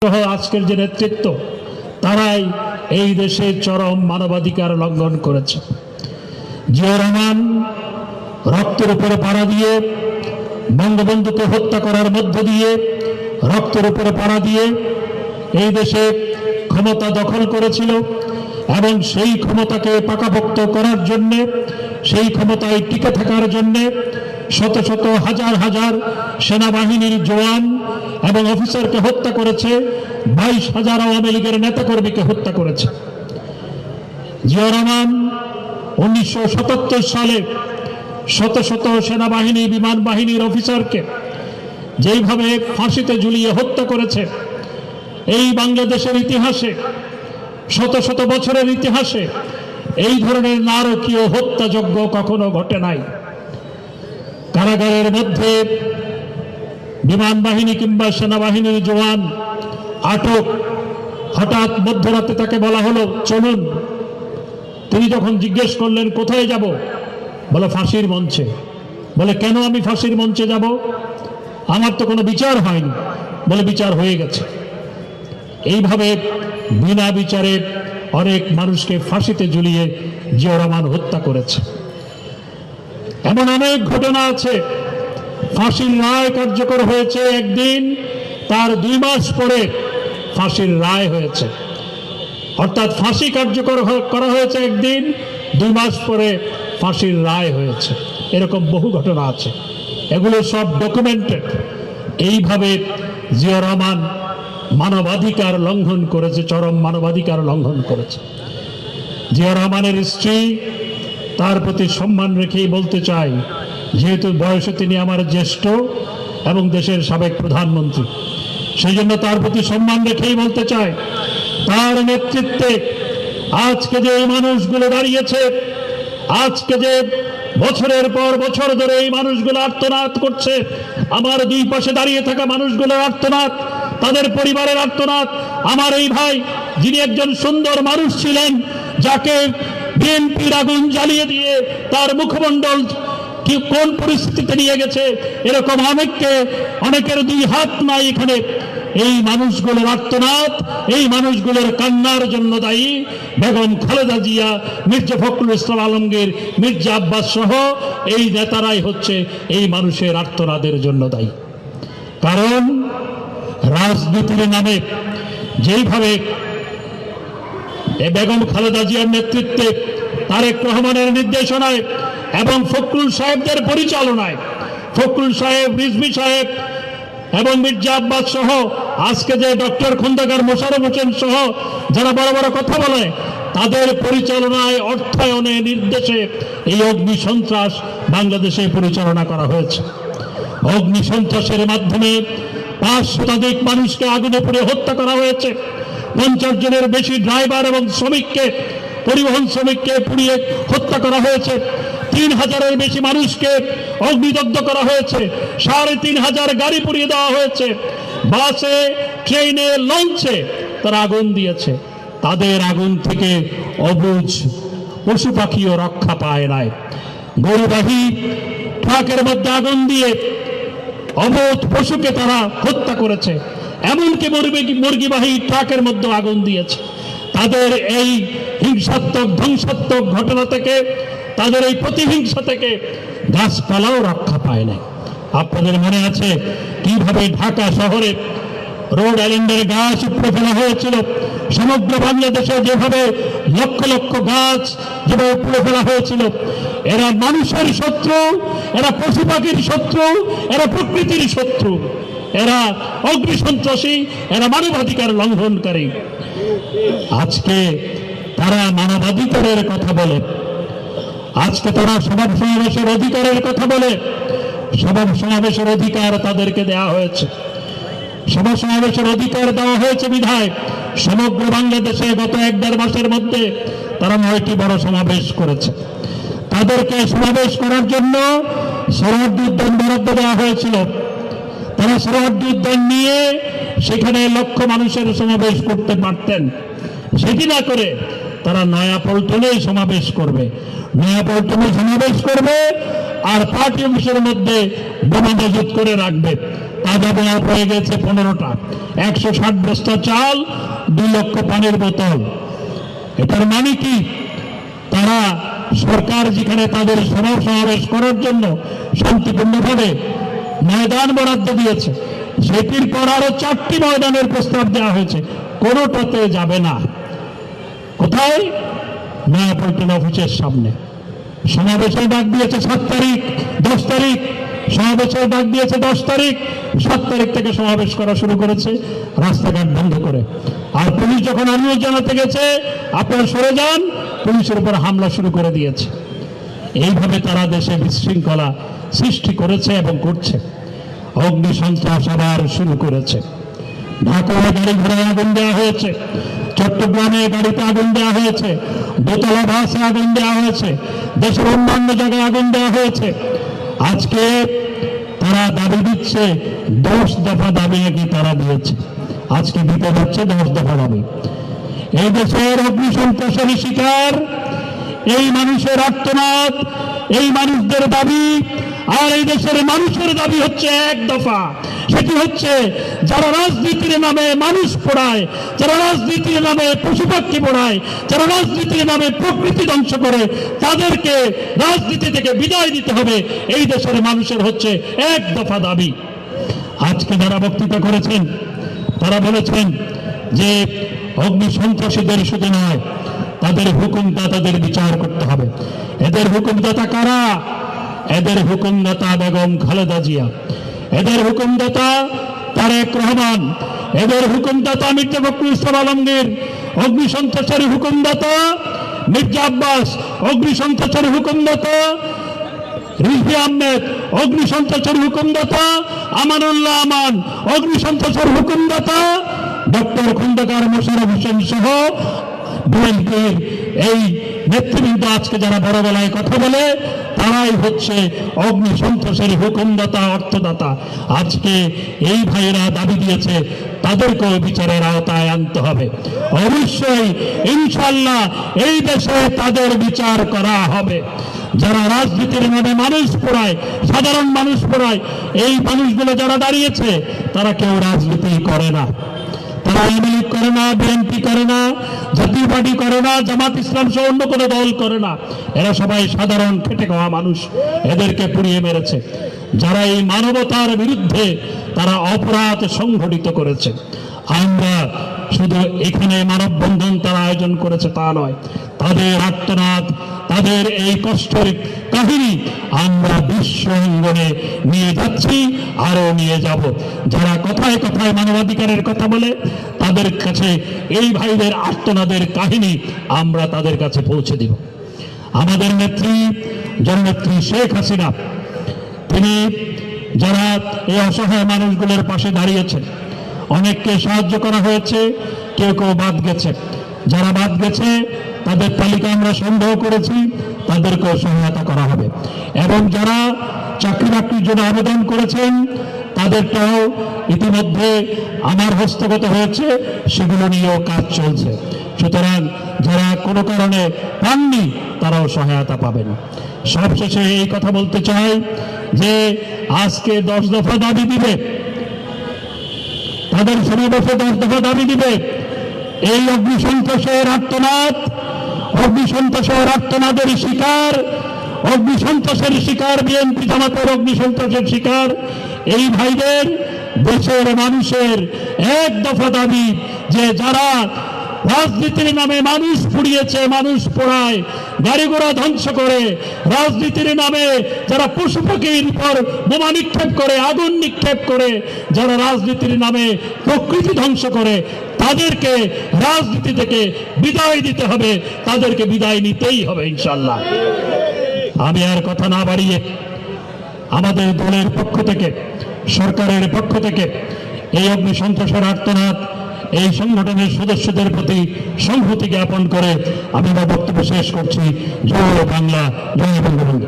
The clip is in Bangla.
আজকের যে নেতৃত্ব তারাই এই দেশে চরম মানবাধিকার লঙ্ঘন করেছে। জিয়াউর রহমান রক্তের উপরে পাড়া দিয়ে বঙ্গবন্ধুকে হত্যা করার মধ্য দিয়ে রক্তের উপরে পাড়া দিয়ে এই দেশে ক্ষমতা দখল করেছিল এবং সেই ক্ষমতাকে পাকাপোক্ত করার জন্য, সেই ক্ষমতায় টিকে থাকার জন্য শত শত হাজার হাজার সেনাবাহিনীর জওয়ান এবং অফিসারকে হত্যা করেছে, 22,000 আওয়ামী লীগের নেতাকর্মীকে হত্যা করেছে। জিয়াউর রহমান 1977 সালে শত শত সেনাবাহিনী বিমান বাহিনীর অফিসারকে যেইভাবে ফাঁসিতে ঝুলিয়ে হত্যা করেছে, এই বাংলাদেশের ইতিহাসে শত শত বছরের ইতিহাসে এই ধরনের নারকীয় হত্যাযজ্ঞ কখনো ঘটে নাই। কারাগারের মধ্যে বিমান বাহিনী কিংবা সেনাবাহিনীর জওয়ান আটক, হঠাৎ মধ্যরাতে তাকে বলা হলো চলুন। তিনি যখন জিজ্ঞেস করলেন কোথায় যাব, বলে ফাঁসির মঞ্চে। বলে কেন আমি ফাঁসির মঞ্চে যাব? আমার তো কোনো বিচার হয়নি। বলে বিচার হয়ে গেছে। এইভাবে বিনা বিচারে অনেক মানুষকে ফাঁসিতে ঝুলিয়ে জিয়াউর রহমান হত্যা করেছে। এমন অনেক ঘটনা আছে। ফাঁসির রায় কার্যকর হয়েছে একদিন, তার 2 মাস পরে ফাঁসির রায় হয়েছে। অর্থাৎ ফাঁসি কার্যকর করা হয়েছে একদিন, 2 মাস পরে ফাঁসির রায় হয়েছে। এরকম বহু ঘটনা আছে, এগুলো সব ডকুমেন্টেড। এইভাবে জিয়াউর রহমান মানবাধিকার লঙ্ঘন করেছে, চরম মানবাধিকার লঙ্ঘন করেছে। জিয়াউর রহমানের স্ত্রী, তার প্রতি সম্মান রেখেই বলতে চাই, যেহেতু বয়সে তিনি আমার জ্যেষ্ঠ এবং দেশের সাবেক প্রধানমন্ত্রী, সেই জন্য তার প্রতি সম্মান রেখেই বলতে চাই, তার নেতৃত্বে আজকে যে এই মানুষগুলো দাঁড়িয়েছে, আজকে যে বছরের পর বছর ধরে এই মানুষগুলো আর্তনাদ করছে, আমার 2 পাশে দাঁড়িয়ে থাকা মানুষগুলোর আর্তনাদ, তাদের পরিবারের আর্তনাদ, আমার এই ভাই যিনি একজন সুন্দর মানুষ ছিলেন, যাকে বিএনপির আগুন জ্বালিয়ে দিয়ে তার মুখমণ্ডল কি কোন পরিস্থিতিতে নিয়ে গেছে, এরকম অনেকের 2 হাত নাই এখানে। এই মানুষগুলোর আর্তনাদ, এই মানুষগুলোর কান্নার জন্য দায়ী বেগম খালেদা জিয়া, মির্জা ফখরুল ইসলাম আলমগীর, মির্জা আব্বাস সহ এই নেতারাই হচ্ছে এই মানুষের আর্তনাদের জন্য দায়ী। কারণ রাজনীতির নামে যেইভাবে বেগম খালেদা জিয়ার নেতৃত্বে, তারেক রহমানের নির্দেশনায় এবং ফখরুল সাহেবদের পরিচালনায়, ফখরুল সাহেব, রিজভী সাহেব এবং মির্জা আব্বাস সহ আজকে যে ডক্টর খন্দকার মোশাররফ হোসেন সহ যারা বড় বড় কথা বলে, তাদের পরিচালনায়, অর্থায়নে, নির্দেশে এই অগ্নি সন্ত্রাস বাংলাদেশে পরিচালনা করা হয়েছে। অগ্নি সন্ত্রাসের মাধ্যমে 5 শতাধিক মানুষকে আগুনে পুড়ে হত্যা করা হয়েছে। 50 জনের বেশি ড্রাইভার এবং শ্রমিককে, পরিবহন শ্রমিককে পুড়িয়ে হত্যা করা হয়েছে। 3,000-এর বেশি মানুষকে অগ্নিদগ্ধ করা হয়েছে। 3,500 গাড়ি পুড়িয়ে দেওয়া হয়েছে। বাসে, ট্রেনে, লঞ্চে তারা আগুন দিয়েছে। তাদের আগুন থেকে অবুঝ পশু পাখিও রক্ষা পায় নাই। গরুবাহী ট্রাকের মধ্যে আগুন দিয়ে অবুঝ পশুকে তারা হত্যা করেছে। এমনকি মুরগিবাহী ট্রাকের মধ্যে আগুন দিয়েছে। তাদের এই হিংসাত্মক, ধ্বংসাত্মক ঘটনা থেকে, তাদের এই প্রতিহিংসা থেকে গাছপালাও রক্ষা পায় না। আপনাদের মনে আছে কিভাবে ঢাকা শহরে রোড আইল্যান্ডের গাছ উপড়ে ফেলা হয়েছিল? সমগ্র বাংলাদেশে যেভাবে লক্ষ লক্ষ গাছ যেভাবে উপড়ে ফেলা হয়েছিল। এরা মানুষের শত্রু, এরা পশু পাখির শত্রু, এরা প্রকৃতির শত্রু, এরা অগ্নি সন্ত্রাসী, এরা মানবাধিকার লঙ্ঘনকারী। আজকে তারা মানবাধিকারের কথা বলে, আজকে তারা সভা সমাবেশের অধিকারের কথা বলে। সভা সমাবেশের অধিকার তাদেরকে দেওয়া হয়েছে। সভা সমাবেশের অধিকার দেওয়া হয়েছে বিধায় সমগ্র বাংলাদেশে গত 1-1.5 মাসের মধ্যে তারা 9টি বড় সমাবেশ করেছে। তাদেরকে সমাবেশ করার জন্য সরহদ্দি উদ্যান বরাদ্দ দেওয়া হয়েছিল। তারা সরহদ্দি উদ্যান নিয়ে সেখানে লক্ষ মানুষের সমাবেশ করতে পারতেন। সেটি না করে তারা নয়াপল্টনে সমাবেশ করবে। নয়াপল্টনে সমাবেশ করবে আর পার্টি অফিসের মধ্যে বোমা মজুত করে রাখবে। তাজা বোমা হয়ে গেছে 15টা, 160 বস্তা চাল, 2 লক্ষ পানির বোতল। এটার মানে কি? তারা সরকার যেখানে তাদের সভা সমাবেশ করার জন্য শান্তিপূর্ণভাবে ময়দান বরাদ্দ দিয়েছে, সেটির পর আরো 4টি ময়দানের প্রস্তাব দেওয়া হয়েছে, কোনোটাতে যাবে না। কোথায়? নয়াপল্টন অফিসের সামনে। সমাবেশের ডাক দিয়েছে 7 তারিখ, 10 তারিখ, সমাবেশের ডাক দিয়েছে 10 তারিখ, 7 তারিখ থেকে সমাবেশ করা শুরু করেছে রাস্তাঘাট বন্ধ করে। আর পুলিশ যখন অনুরোধ জানাতে গেছে আপনারা সরে যান, পুলিশের উপর হামলা শুরু করে দিয়েছে। এইভাবে তারা দেশে বিশৃঙ্খলা সৃষ্টি করেছে এবং করছে। অগ্নি সন্ত্রাস আবার শুরু করেছে। ঢাকায় গাড়ি ঘোড়ায় আগুন দেওয়া হয়েছে, চট্টগ্রামে গাড়িতে আগুন দেওয়া হয়েছে, দোতলা বাসে আগুন দেওয়া হয়েছে, দেশের অন্যান্য জায়গায় আগুন দেওয়া হয়েছে। আজকে তারা দাবি দিচ্ছে 10 দফা দাবি নাকি তারা দিয়েছে, আজকে দিতে যাচ্ছে 10 দফা দাবি। এই দেশের অগ্নি সন্ত্রাসের শিকার এই মানুষের আর্তনাদ, এই মানুষদের দাবি। আর এই দেশের মানুষের দাবি হচ্ছে 1 দফা, সেটি হচ্ছে যারা রাজনীতির নামে মানুষ পোড়ায়, যারা রাজনীতির নামে পশুপাখি পোড়ায়, যারা রাজনীতির নামে প্রকৃতি ধ্বংস করে, তাদেরকে রাজনীতি থেকে বিদায় দিতে হবে। এই দেশের মানুষের হচ্ছে 1 দফা দাবি। আজকে যারা বক্তৃতা করেছেন তারা বলেছেন যে অগ্নি সন্ত্রাসীদের শুধু নয়, তাদের হুকুমদাতাদের বিচার করতে হবে। এদের হুকুমদাতা কারা? এদের হুকুমদাতা বেগম খালেদা জিয়া, এদের হুকুমদাতা তারেক রহমান, এদের হুকুমদাতা মির্জা ফখরুল ইসলাম আলমগীর, অগ্নি সন্ত্রাসের হুকুমদাতা মির্জা আব্বাস, অগ্নি সন্ত্রাসের হুকুমদাতা রিজভী আহমেদ, অগ্নি সন্ত্রাসের হুকুমদাতা আমানুল্লাহ আমান, অগ্নি সন্ত্রাসের হুকুমদাতা ডক্টর খন্দকার মোশাররফ হোসেন সহ বিএনপির এই নেতৃবৃন্দ আজকে যারা বড় গলায় কথা বলে, তারাই হচ্ছে অগ্নি সন্ত্রাসের হুকুমদাতা, অর্থদাতা। আজকে এই ভাইয়েরা দাবি দিয়েছে তাদেরকেও বিচারের আওতায় আনতে হবে। অবশ্যই ইনশাআল্লাহ এই দেশে তাদের বিচার করা হবে। যারা রাজনীতির নামে মানুষ পোড়ায়, সাধারণ মানুষ পোড়ায়, এই মানুষগুলো যারা দাঁড়িয়েছে তারা কেউ রাজনীতি করে না। তারা আওয়ামী লীগ করে না, বিএনপি করে না, জাতীয় পার্টি করে না, জামাত ইসলাম সহ অন্য কোনো দল করে না। এরা সবাই সাধারণ খেটে খাওয়া মানুষ, এদেরকে পুড়িয়ে মেরেছে। যারা এই মানবতার বিরুদ্ধে তারা অপরাধ সংঘটিত করেছে। আমরা শুধু এখানে মানববন্ধন তারা আয়োজন করেছে তা নয়, তাদের আর্তনাদ, তাদের এই কষ্টের কাহিনী আমরা বিশ্ব অঙ্গনে নিয়ে যাচ্ছি, আরো নিয়ে যাব। যারা কথায় কথায় মানবাধিকারের কথা বলে, তাদের কাছে এই ভাইদের আর্তনাদের কাহিনী আমরা তাদের কাছে পৌঁছে দিব। আমাদের নেত্রী জননেত্রী শেখ হাসিনা, তিনি যারা এই অসহায় মানুষগুলোর পাশে দাঁড়িয়েছেন, অনেককে সাহায্য করা হয়েছে, কেউ কেউ বাদ গেছে। যারা বাদ গেছে তাদের তালিকা আমরা সংগ্রহ করেছি, তাদেরকেও সহায়তা করা হবে। এবং যারা চাকরি বাকরির জন্য আবেদন করেছেন তাদেরটাও ইতিমধ্যে আমার হস্তগত হয়েছে, সেগুলো নিয়েও কাজ চলছে। সুতরাং যারা কোনো কারণে পাননি তারাও সহায়তা পাবেন। সবশেষে এই কথা বলতে চাই যে আজকে 10 দফা দাবি দিবে, তাদের সমাবেশে 10 দফা দাবি দিবে। এই অগ্নি সন্ত্রাসের আর্তনাদ, অগ্নি সন্ত্রাসের আর্তনাদের শিকার, অগ্নি সন্ত্রাসের শিকার বিএনপি জামাতের অগ্নি সন্ত্রাসের শিকার এই ভাইদের, দেশের মানুষের 1 দফা দাবি যে যারা রাজনীতির নামে মানুষ পুড়িয়েছে, মানুষ পোড়ায়, গাড়ি ঘোড়া ধ্বংস করে, রাজনীতির নামে যারা পশু পাখির উপর বোমা নিক্ষেপ করে, আগুন নিক্ষেপ করে, যারা রাজনীতির নামে প্রকৃতি ধ্বংস করে, তাদেরকে রাজনীতি থেকে বিদায় দিতে হবে, তাদেরকে বিদায় নিতেই হবে ইনশাআল্লাহ। আমি আর কথা না বাড়িয়ে আমাদের দলের পক্ষ থেকে, সরকারের পক্ষ থেকে এই অগ্নি সন্ত্রাসের আর্তনাদ এই সংগঠনের সদস্যদের প্রতি সংহতি জ্ঞাপন করে আমি আমার বক্তব্য শেষ করছি। জয় বাংলা, জয় বঙ্গবন্ধু।